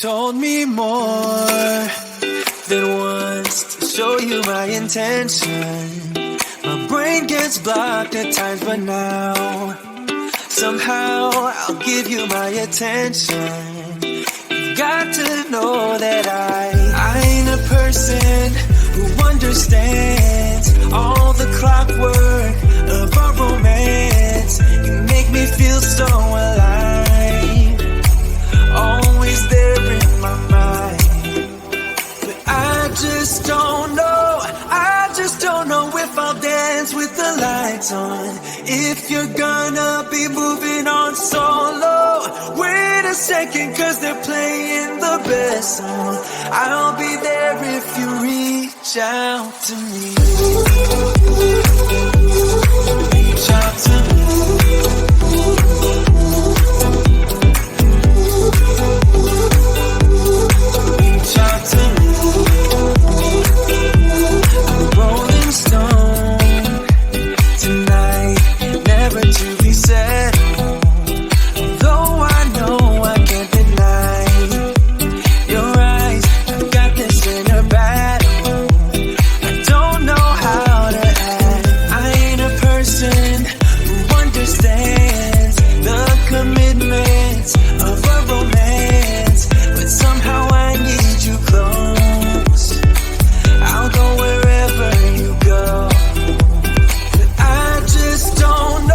told me more than once to show you my intention. My brain gets blocked at times, but now somehow I'll give you my attention. You've got to know that I ain't a person who understands all the clockwork of our romance. You make me feel so alive, always there in my mind. But I just don't know if I'll dance with the lights on. If you're gonna be moving on solo, wait a second, cause they're playing the best song. I'll be there if you reach out to me. Reach out to me. Reach out to me. I'm a rolling stone tonight, never to be settled. Though I know I can't deny your eyes, I've got this inner battle. I don't know how to act. I ain't a person who understands the commitments of a romance, but somehow I need you close. I'll go wherever you go. But I just don't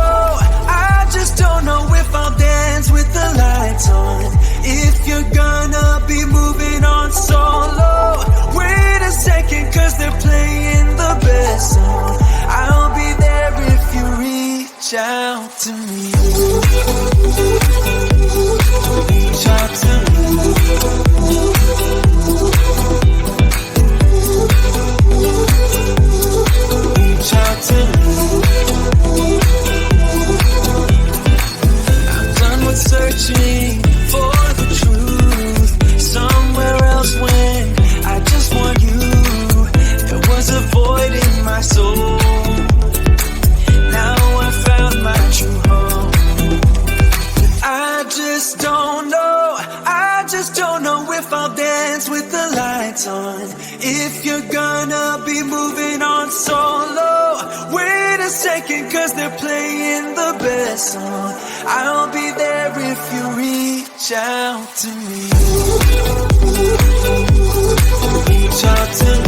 know if I'll dance with the lights on. If you're gonna be moving on solo, wait a second, cause they're playing the best song. I'll be there if you reach out to me. Reach out to me. Reach out to me. I'm done with searching for the truth somewhere else when I just want you. There was a void in my soul. Now I found my true home. But I just don't know if I'll dance with the lights on. If you're gonna be moving on solo, wait a second, cause they're playing the best song. I'll be there if you reach out to me. Reach out to me.